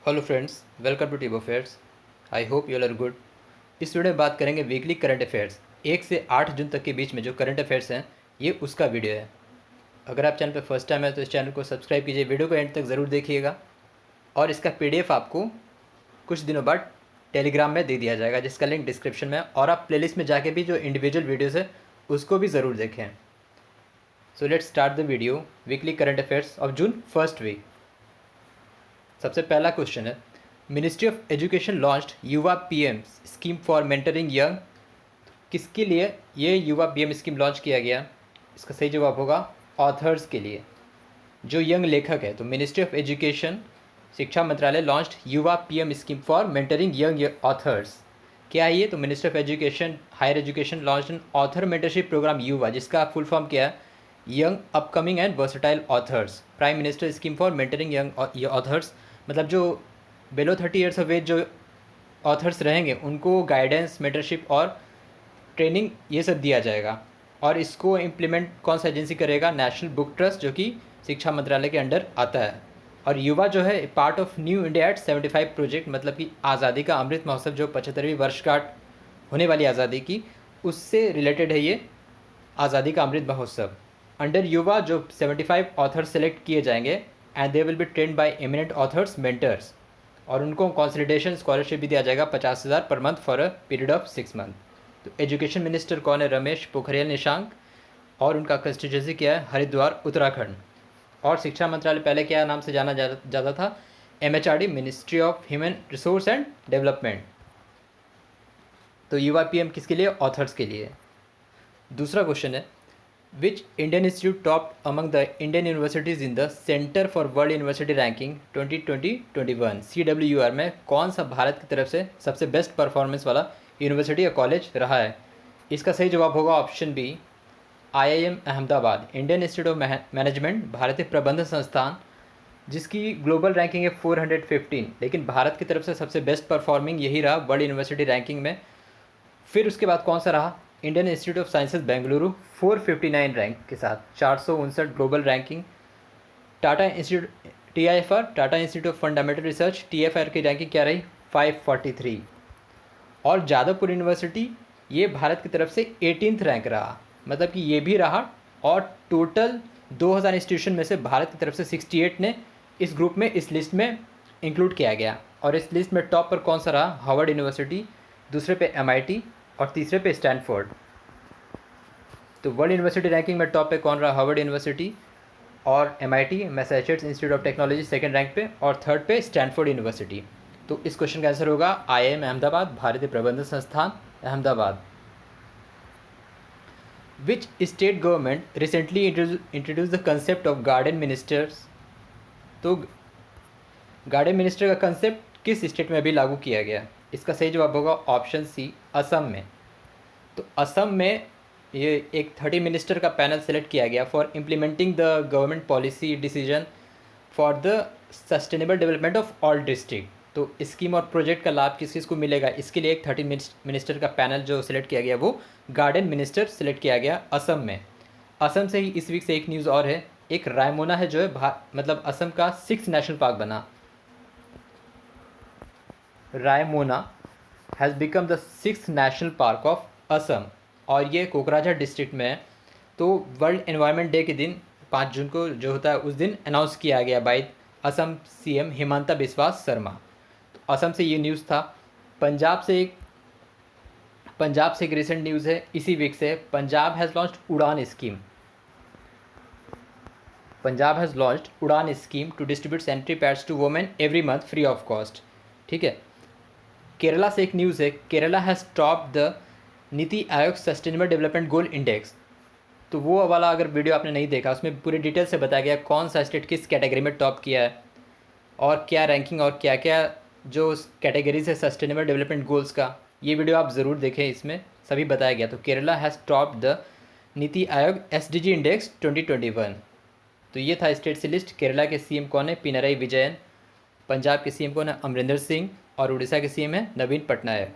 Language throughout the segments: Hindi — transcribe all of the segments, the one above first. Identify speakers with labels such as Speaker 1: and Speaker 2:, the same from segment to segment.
Speaker 1: हेलो फ्रेंड्स, वेलकम टू टीबो फेयर्स। I hope you all are good. इस वीडियो में बात करेंगे वीकली करंट अफेयर्स। 1 से 8 जून तक के बीच में जो करंट अफेयर्स हैं ये उसका वीडियो है। अगर आप चैनल पर फर्स्ट टाइम है तो इस चैनल को सब्सक्राइब कीजिए, वीडियो को एंड तक ज़रूर देखिएगा। और इसका पीडीएफ आपको कुछ दिनों बाद टेलीग्राम में दे दिया जाएगा, जिसका लिंक डिस्क्रिप्शन में है। और आप प्लेलिस्ट में जाके भी जो इंडिविजुअल वीडियोज़ है उसको भी ज़रूर देखें। So let's start the video. Weekly current affairs of June first week. सबसे पहला क्वेश्चन है, ministry of education launched Yuva PM scheme for mentoring young. किसके लिए ये युवा पीएम स्कीम लॉन्च किया गया? इसका सही जवाब होगा ऑथर्स के लिए, जो यंग लेखक है। तो मिनिस्ट्री ऑफ एजुकेशन, शिक्षा मंत्रालय launched Yuva PM scheme for mentoring young authors. क्या है ये? तो ministry of education higher education launched an author mentorship program Yuva, जिसका फुल फॉर्म क्या है? Young upcoming and versatile authors prime minister scheme for mentoring young authors. मतलब जो बिलो 30 ईयर्स ऑफ एज जो ऑथर्स रहेंगे उनको गाइडेंस, मेंटरशिप और ट्रेनिंग ये सब दिया जाएगा। और इसको इम्प्लीमेंट कौन सा एजेंसी करेगा? नेशनल बुक ट्रस्ट, जो कि शिक्षा मंत्रालय के अंडर आता है। और युवा जो है part of new India at 75 project, मतलब कि आज़ादी का अमृत महोत्सव जो 75वीं वर्षगांठ होने वाली आज़ादी की, उससे रिलेटेड है ये आज़ादी का अमृत महोत्सव। अंडर युवा जो 75 ऑथर्स सेलेक्ट किए जाएंगे and they will be trained by eminent authors mentors. और उनको कंसोलिडेशन स्कॉलरशिप भी दिया जाएगा 50,000 per month for a period of 6 month. तो एजुकेशन मिनिस्टर कौन है? रमेश पोखरियाल निशंक। और उनका कंस्टिट्यूंसी क्या है? हरिद्वार, उत्तराखंड। और शिक्षा मंत्रालय पहले क्या नाम से जाना जाता था? MHRD, ministry of human resource and development. तो युवा पीएम किसके लिए? ऑथर्स के लिए। दूसरा क्वेश्चन है, which Indian institute top among the Indian universities in the centre for world university ranking 2020-21 CWR में कौन सा भारत की तरफ से सबसे बेस्ट परफॉर्मेंस वाला यूनिवर्सिटी या कॉलेज रहा है? इसका सही जवाब होगा option B, IIM Ahmedabad. Indian Institute of Management, भारतीय प्रबंधन संस्थान, जिसकी ग्लोबल रैंकिंग है 415, लेकिन भारत की तरफ से सबसे बेस्ट परफॉर्मिंग यही रहा वर्ल्ड यूनिवर्सिटी रैंकिंग में। फिर उसके बाद कौन सा रहा? Indian Institute of sciences Bengaluru 459 rank के साथ 459 global ranking. Tata institute TIFR, Tata institute of fundamental research, TFR की रैंकिंग क्या रही? 543। और जादवपुर यूनिवर्सिटी ये भारत की तरफ से 18th रैंक रहा, मतलब कि ये भी रहा। और टोटल 2000 इंस्टीट्यूशन में से भारत की तरफ से 68 ने इस ग्रुप में, इस लिस्ट में इंक्लूड किया गया। और इस लिस्ट में टॉप पर कौन सा रहा? हार्वर्ड यूनिवर्सिटी, दूसरे पे MIT और तीसरे पे स्टैनफोर्ड। तो वर्ल्ड यूनिवर्सिटी रैंकिंग में टॉप पे कौन रहा? हार्वर्ड यूनिवर्सिटी और MIT, Massachusetts institute of technology second rank पे, और थर्ड पे स्टैनफोर्ड यूनिवर्सिटी। तो इस क्वेश्चन का आंसर होगा IIM अहमदाबाद, भारतीय प्रबंधन संस्थान Ahmedabad. Which state government recently introduce the concept of garden ministers? तो गार्डन मिनिस्टर का कंसेप्ट किस स्टेट में अभी लागू किया गया? इसका सही जवाब होगा ऑप्शन सी, असम में। तो असम में ये एक 30 मिनिस्टर का पैनल सेलेक्ट किया गया for implementing the government policy decision for the sustainable development of all district. तो स्कीम और प्रोजेक्ट का लाभ किस किस को मिलेगा, इसके लिए एक 30 मिनिस्टर का पैनल जो सिलेक्ट किया गया वो गार्डन मिनिस्टर सिलेक्ट किया गया असम में। असम से ही इस वीक से एक न्यूज़ और है, एक रायमोना है जो है मतलब असम का 6th नेशनल पार्क बना। Raimona has become the 6th national park of Assam, और ये कोकराझार डिस्ट्रिक्ट में है। तो वर्ल्ड एनवायरनमेंट डे के दिन 5 जून को जो होता है उस दिन अनाउंस किया गया बाय असम CM हिमंता बिस्वा शर्मा। तो असम से ये न्यूज़ था। पंजाब से एक रिसेंट न्यूज़ है इसी वीक से, Punjab has launched Udaan scheme. Punjab has launched Udaan scheme to distribute sanitary pads to women every month free of cost. ठीक है। केरला से एक न्यूज़ है, Kerala has top the NITI Aayog sustainable development goal index. तो वो वाला अगर वीडियो आपने नहीं देखा, उसमें पूरी डिटेल से बताया गया कौन सा स्टेट किस कैटेगरी में टॉप किया है और क्या रैंकिंग और क्या क्या जो कैटेगरीज है सस्टेनेबल डेवलपमेंट गोल्स का। ये वीडियो आप ज़रूर देखें, इसमें सभी बताया गया। तो Kerala has top the NITI Aayog SDG index 2021। तो ये था स्टेट से लिस्ट। केरला के CM कौन है? पिनराई विजयन। पंजाब के CM कौन है? अमरिंदर सिंह। और उड़ीसा के CM है नवीन Patnaik.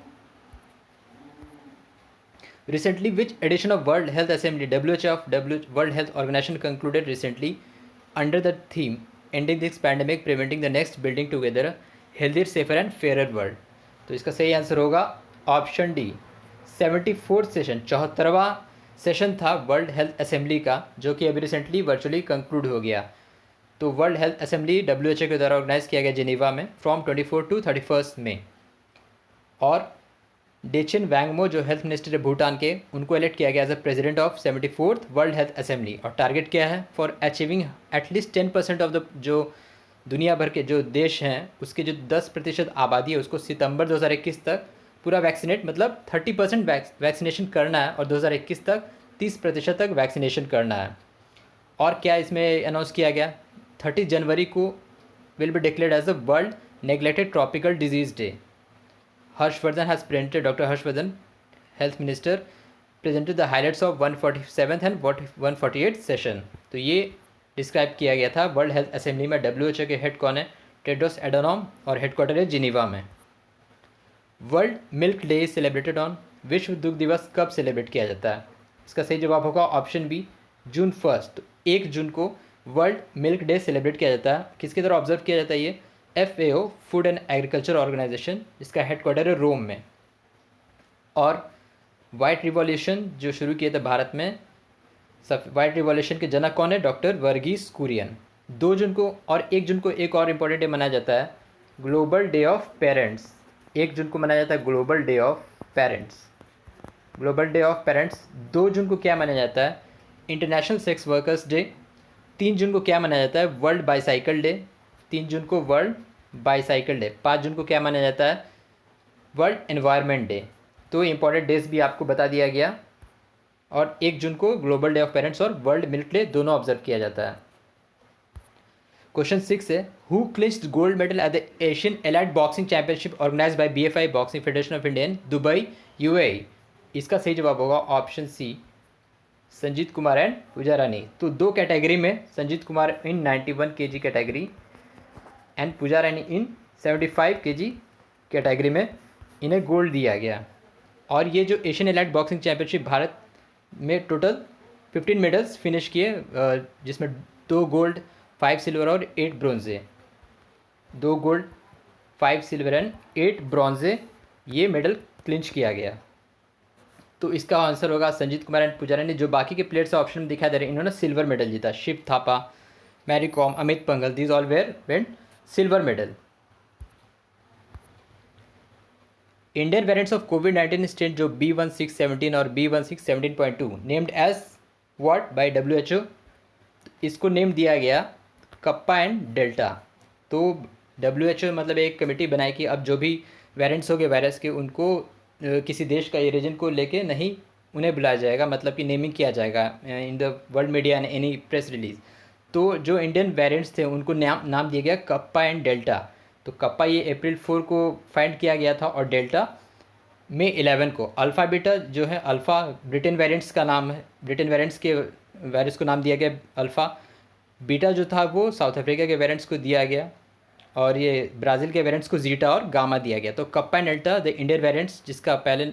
Speaker 1: Recently, which edition of World Health Assembly WHO of World Health Organization concluded recently under the theme "Ending this Pandemic, Preventing the Next, Building Together"? Healthier safer and fairer world. तो इसका सही आंसर होगा ऑप्शन डी। 74th सेशन, 74वां सेशन था वर्ल्ड हेल्थ असेंबली का, जो कि अभी रिसेंटली वर्चुअली कंक्लूड हो गया। तो वर्ल्ड हेल्थ असेंबली WHO के द्वारा ऑर्गेनाइज किया गया जिनेवा में फ्रॉम 24 to 31 मई। और डेचिन वैंगमो जो हेल्थ मिनिस्टर है भूटान के, उनको इलेक्ट किया गया as a president of 74th world health assembly. और टारगेट क्या है? For achieving at least 10% of the जो दुनिया भर के जो देश हैं उसके जो 10% आबादी है उसको सितंबर 2021 तक पूरा वैक्सीनेट, मतलब 30% वैक्सीनेशन करना है, और 2021 तक 30% तक वैक्सीनेशन करना है। और क्या इसमें अनाउंस किया गया? 30 जनवरी को will be declared as the world neglected tropical disease day. Harshvardhan has presented, doctor Harshvardhan health minister presented the highlights of 147th and 148th session. तो ये डिस्क्राइब किया गया था वर्ल्ड हेल्थ असेंबली में। WHO के हेड कौन है? टेड्रोस एडोनॉम, और हेडक्वार्टर है जिनीवा में। World milk day is celebrated on, विश्व दुग्ध दिवस कब सेलिब्रेट किया जाता है? इसका सही जवाब होगा ऑप्शन बी, जून 1। तो 1 जून को वर्ल्ड मिल्क डे सेलिब्रेट किया जाता है। किसके द्वारा ऑब्जर्व किया जाता है ये? FAO, food and agriculture organisation, जिसका हेडक्वार्टर है रोम में। और वाइट रिवॉल्यूशन जो शुरू किए थे भारत में, सब वाइट रिवॉल्यूशन के जनक कौन है? डॉक्टर वर्गीस कुरियन। 2 जून को और 1 जून को एक और इम्पॉर्टेंट डे मनाया जाता है, ग्लोबल डे ऑफ पेरेंट्स। 1 जून को मनाया जाता है global day of parents. Global day of parents. 2 जून को क्या मनाया जाता है? International sex workers day. 3 जून को क्या मनाया जाता है? World bicycle day. 3 जून को वर्ल्ड बाईसाइकिल डे। 5 जून को क्या मनाया जाता है? World environment day. तो इंपॉर्टेंट डेज भी आपको बता दिया गया। और 1 जून को ग्लोबल डे ऑफ पेरेंट्स और वर्ल्ड मिल्क डे दोनों ऑब्जर्व किया जाता है। क्वेश्चन 6 है, who clinched gold medal at the Asian elite boxing championship organise by BFI boxing federation of India in Dubai, UAE? इसका सही जवाब होगा option C, Sanjeet Kumar and Pooja Rani. तो 2 कैटेगरी में, Sanjeet Kumar in 91 kg category and Pooja Rani in 75 kg category में इन्हें गोल्ड दिया गया। और ये जो Asian elite boxing championship Bharat में टोटल 15 मेडल्स फिनिश किए, जिसमें 2 गोल्ड, 5 सिल्वर और 8 ब्रॉन्जे। 2 गोल्ड, 5 सिल्वर एंड 8 ब्रॉन्जे ये मेडल क्लिंच किया गया। तो इसका आंसर होगा संजीत कुमार एंड पुजारा ने। जो बाकी के प्लेयर्स ऑप्शन में दिखाई दे रहे हैं, इन्होंने सिल्वर मेडल जीता। Shiva Thapa, Mary Kom, Amit Panghal, these all went silver medal. Indian variants of कोविड-19 स्ट्रेन जो B1617 और B1617.2 named as what by WHO? इसको नेम दिया गया कप्पा एंड डेल्टा। तो WHO मतलब एक कमेटी बनाई कि अब जो भी वेरिएंट्स हो गए वायरस के, उनको किसी देश का या रीजन को लेके नहीं उन्हें बुलाया जाएगा, मतलब कि नेमिंग किया जाएगा in the world media and any press release. तो जो इंडियन वेरिएंट्स थे उनको नाम दिया गया कप्पा एंड डेल्टा। तो कप्पा ये अप्रैल 4 को फाइंड किया गया था, और डेल्टा मई 11 को। अल्फ़ा बीटा जो है, अल्फ़ा ब्रिटेन वेरिएंट्स का नाम है, ब्रिटेन वेरिएंट्स के वायरस को नाम दिया गया अल्फ़ा। बीटा जो था वो साउथ अफ्रीका के वेरिएंट्स को दिया गया, और ये ब्राज़ील के वेरिएंट्स को जीटा और गामा दिया गया। तो kappa and delta the Indian variants, जिसका पहले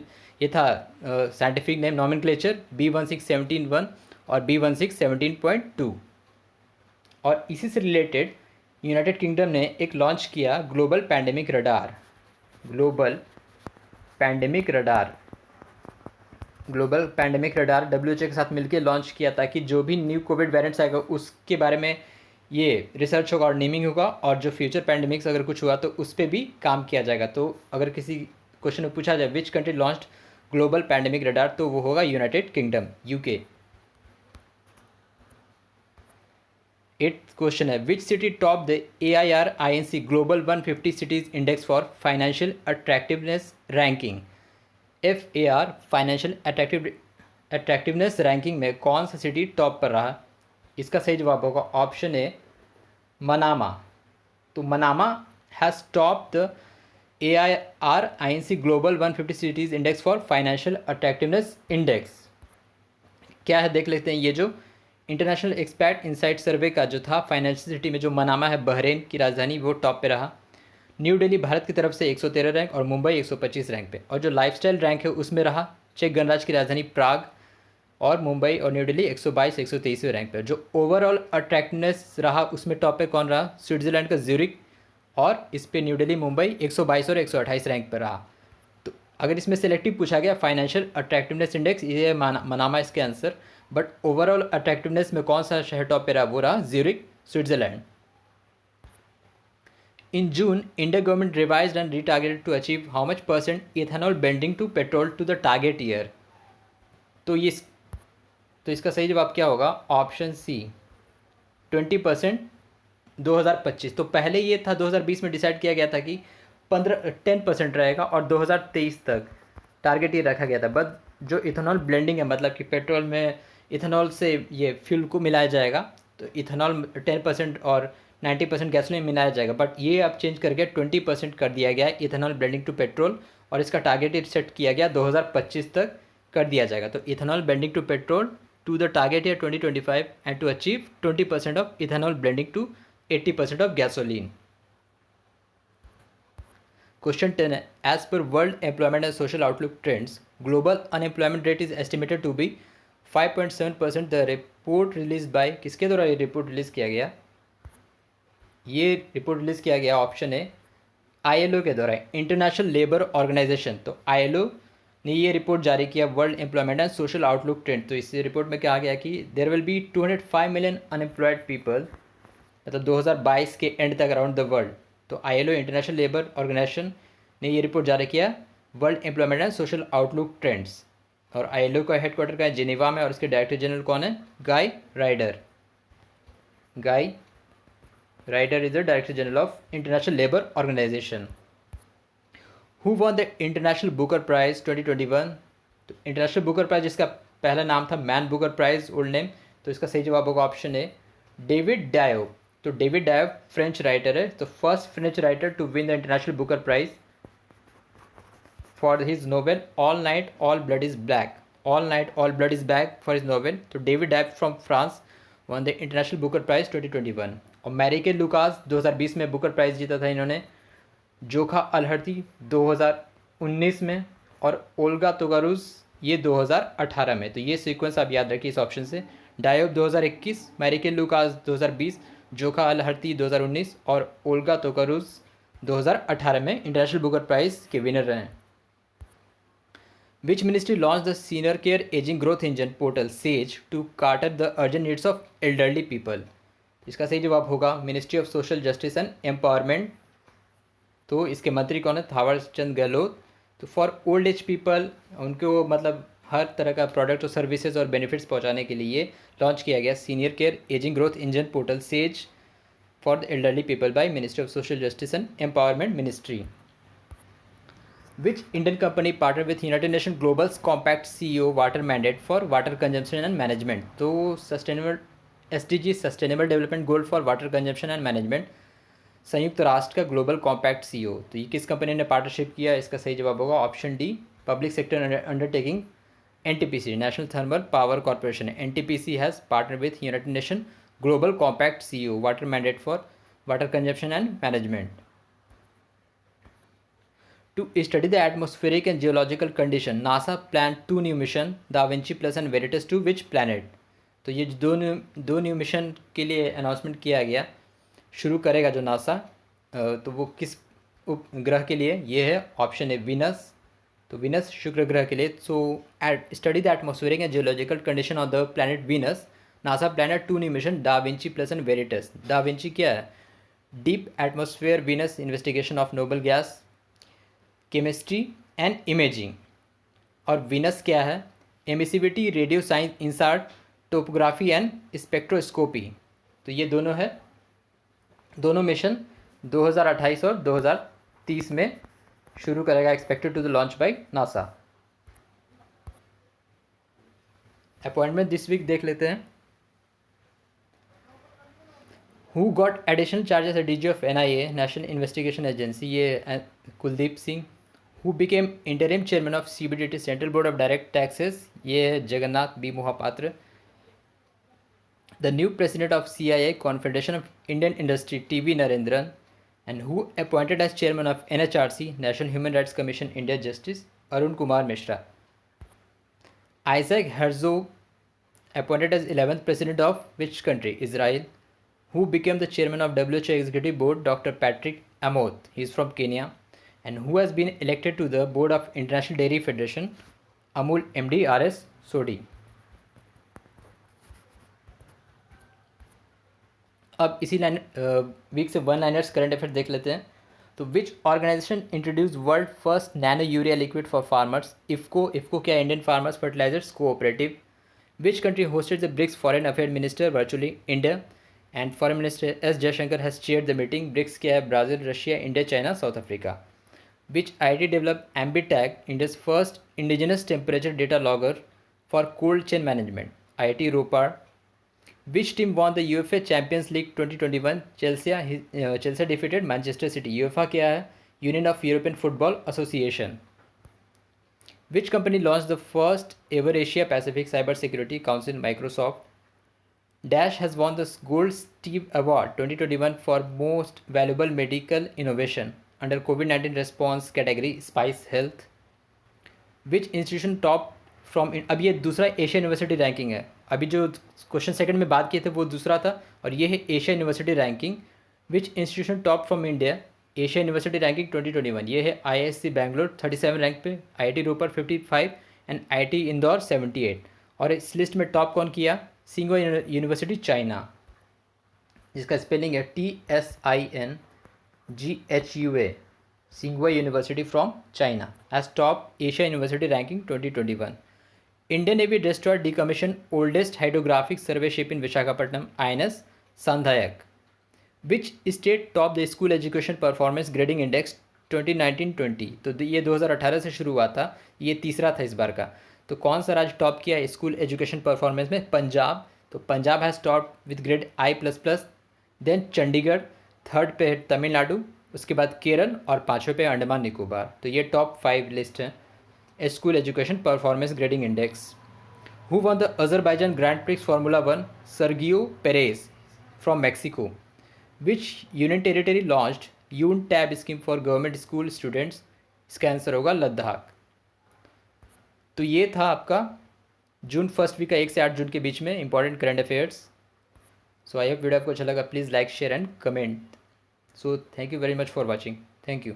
Speaker 1: ये था साइंटिफिक नेम नॉमेनक्लेचर B1617.1 और B1617.2। और इसी से रिलेटेड यूनाइटेड किंगडम ने एक लॉन्च किया global pandemic radar. Global pandemic radar WHO के साथ मिलकर लॉन्च किया, ताकि जो भी न्यू कोविड वेरिएंट्स आएगा उसके बारे में ये रिसर्च होगा और नेमिंग होगा, और जो फ्यूचर पैंडेमिक्स अगर कुछ हुआ तो उस पर भी काम किया जाएगा। तो अगर किसी क्वेश्चन में पूछा जाए which country launched global pandemic radar, तो वो होगा United Kingdom, UK। 8th question है, which city top the AIR-INC global 150 cities index for financial attractiveness ranking? FAR financial attractiveness ranking में कौन सा सिटी टॉप पर रहा? इसका सही जवाब होगा ऑप्शन ए, मनामा। तो Manama has top the AIR-INC global 150 cities index for financial attractiveness index. क्या है देख लेते हैं। ये जो इंटरनेशनल एक्सपर्ट इनसाइट सर्वे का जो था फाइनेंशियल सिटी में, जो मनामा है बहरेन की राजधानी, वो टॉप पे रहा। न्यू दिल्ली भारत की तरफ से 113 रैंक और मुंबई 125 रैंक पे। और जो लाइफस्टाइल रैंक है उसमें रहा चेक गणराज्य की राजधानी प्राग और मुंबई और न्यू दिल्ली 122 123वें रैंक पे। जो ओवरऑल अट्रैक्टिवनेस रहा उसमें टॉप पे कौन रहा? स्विट्ज़रलैंड का ज्यूरिक और इस पे न्यू दिल्ली मुंबई 122 और 128 रैंक पर रहा। तो अगर इसमें सेलेक्टिव पूछा गया फाइनेंशियल अट्रैक्टिवनेस इंडेक्स, ये मनामा इसके आंसर। बट ओवरऑल अट्रैक्टिवनेस में कौन सा शहर टॉप पे रहा, वो रहा Zurich, Switzerland. In June, India government revised and retargeted to achieve how much percent ethanol blending to petrol to the target year? तो ये तो इसका सही जवाब क्या होगा, ऑप्शन सी 20% 2025। तो पहले ये था 2020 में डिसाइड किया गया था कि 10% रहेगा और 2023 तक टारगेट ये रखा गया था। बट जो इथेनॉल ब्लेंडिंग है, मतलब कि पेट्रोल में इथेनॉल से ये फ्यूल को मिलाया जाएगा, तो इथेनॉल 10% और 90% गैसोलीन मिलाया जाएगा। बट ये अब चेंज करके 20% कर दिया गया है इथेनॉल ब्लेंडिंग टू पेट्रोल, और इसका टारगेट सेट किया गया 2025 तक कर दिया जाएगा। तो ethanol blending to petrol to the target year 2025 and to achieve 20% of ethanol blending to 80% of gasoline. Question 10 है, as per World Employment and Social Outlook Trends, global unemployment rate is estimated to be 5.7%. The report released by, किसके द्वारा ये रिपोर्ट रिलीज़ किया गया, ये रिपोर्ट रिलीज़ किया गया ऑप्शन है ILO के द्वारा, इंटरनेशनल लेबर ऑर्गेनाइजेशन। तो ILO ने ये रिपोर्ट जारी किया, world employment and social outlook trend. तो इस रिपोर्ट में कहा गया कि there will be 205 million unemployed people, मतलब 2022 के एंड तक अराउंड द वर्ल्ड। तो ILO इंटरनेशनल लेबर ऑर्गेनाइजेशन ने ये रिपोर्ट जारी किया, world employment and social outlook trends. और ILO का हेडक्वार्टर का है जिनेवा में, और इसके डायरेक्टर जनरल कौन है, Guy Ryder. Guy Ryder is the director general of International labour Organisation. Who won the International Booker prize 2021? तो इंटरनेशनल बुकर प्राइज, जिसका पहला नाम था Man Booker prize old name, तो इसका सही जवाब होगा ऑप्शन है डेविड डायो। तो डेविड डायो फ्रेंच राइटर है, तो first French writer to win the International Booker prize for his novel all night all blood is black. All night all blood is black for his novel. तो David Diop from France won the International Booker prize 2021। और मैरिके लुकास 2020 में बुकर प्राइज जीता था इन्होंने, जोखा अलहर्ती 2019 में, और ओल्गा तोगारुस ये 2018 में। तो ये सीक्वेंस आप याद रखिए इस ऑप्शन से, डायोब 2021, मैरिके लुकास 2020, जोखा अलहर्ती 2019 और ओल्गा तोगारुस 2018 में इंटरनेशनल बुकर प्राइज के विनर रहे। Which ministry launch the senior care ageing growth engine portal sage to cater the urgent needs of elderly people? इसका सही जवाब होगा ministry of social justice and empowerment. तो इसके मंत्री कौन है, थावर चंद गहलोत। तो फॉर ओल्ड एज पीपल, उनको मतलब हर तरह का प्रोडक्ट और सर्विसेज और बेनिफिट्स पहुंचाने के लिए लॉन्च किया गया senior care ageing growth engine portal SAGE for the elderly people by ministry of social justice and empowerment ministry. Which Indian company partner with United Nation global compact CEO water mandate for water consumption and management? तो sustainable SDG sustainable development goal for water consumption and management, संयुक्त राष्ट्र का ग्लोबल कॉम्पैक्ट CEO। तो ये किस कंपनी ने पार्टनरशिप किया, इसका सही जवाब होगा option D, public sector undertaking NTPC, National Thermal Power Corporation. NTPC has partner with United Nation global compact CEO water mandate for water consumption and management. To study the atmospheric and geological condition, NASA plan 2 new mission, Da Vinci plus and Veritas to which planet? तो ये दो न्यू मिशन के लिए अनाउंसमेंट किया गया, शुरू करेगा जो नासा, तो वो किस उपग्रह के लिए, ये है ऑप्शन है विनस। तो विनस शुक्र ग्रह के लिए। So study the atmospheric and geological condition of the planet Venus, NASA planned 2 new mission, Da Vinci plus and Veritas. Da Vinci क्या है, deep atmosphere Venus investigation of noble gas, chemistry and imaging. और विनस क्या है, emissivity, radio science, InSAR, topography and spectroscopy. तो ये दोनों है, दोनों मिशन 2028 और 2030 में शुरू करेगा, expected to the launch by NASA. Appointment this week देख लेते हैं। Who got additional charges at DG of NIA, National Investigation Agency, ये Kuldeep Singh. Who became interim chairman of CBDT, Central Board of Direct Taxes, ये है Jagannath B मोहापात्र। The new president of CIA, Confederation of Indian Industry, TV Narendran, and who appointed as chairman of NHRC, National Human Rights Commission, India Justice, Arun Kumar Mishra. Isaac Herzog, appointed as 11th president of which country? Israel. Who became the chairman of WHO Executive Board? Dr. Patrick Amoth. He is from Kenya. And who has been elected to the board of International Dairy Federation? Amul MD RS Sodhi. अब इसी लाइन वीक से वन लाइनर्स करंट अफेयर देख लेते हैं. तो which organisation introduce world first nano urea liquid for farmers? IFFCO क्या? Indian Farmers Fertilisers Cooperative. Which country hosted the BRICS foreign affair minister virtually? India. And foreign minister S Jaishankar has chaired the meeting. BRICS क्या है? Brazil, Russia, India, China, South Africa. Which IIT developed AmbiTag, India's first indigenous temperature data logger for cold chain management? IIT Ropar. Which team won the UEFA Champions League 2021? Chelsea defeated Manchester City. UEFA क्या है? Union of European Football Association. Which company launched the first ever Asia Pacific Cyber Security Council? Microsoft. Dash has won the Gold Steve Award 2021 for Most Valuable Medical Innovation under COVID-19 response category. Spice Health. Which institution top from अब ये दूसरा एशिया यूनिवर्सिटी रैंकिंग है. अभी जो क्वेश्चन सेकंड में बात किए थे वो दूसरा था और ये है Asia university ranking. Which institution top from India? Asia university ranking 2021. ये है IISc बैंगलोर 37 रैंक पे, IIT Ropar 55 and IIT Indore 78. और इस लिस्ट में टॉप कौन किया? सिंगो यूनिवर्सिटी चाइना, जिसका स्पेलिंग है TSINGHUA. Tsinghua University from China as top Asia University ranking 2021. Indian Navy destroyed decommissioned oldest hydrographic survey ship in Visakhapatnam, INS Sandhayak. Which state topped the school education performance grading index 2019-20? तो ये 2018 से शुरू हुआ था, ये तीसरा था इस बार का. तो कौन सा राज्य टॉप किया है स्कूल एजुकेशन परफॉर्मेंस में? पंजाब. तो Punjab has top with grade I++. Then Chandigarh, third पे है तमिलनाडु, उसके बाद केरल और पाँचवें पे अंडमान निकोबार. तो ये टॉप 5 लिस्ट है school education performance grading index. Who won the Azerbaijan Grand Prix Formula 1? Sergio Perez from Mexico. Which union territory launched un tab scheme for government school students? इसका आंसर होगा लद्दाख. तो ये था आपका जून फर्स्ट वीक का 1 से 8 जून के बीच में important current affairs. So I hope video आपको अच्छा लगा. Please like, share and comment. So thank you very much for watching. Thank you.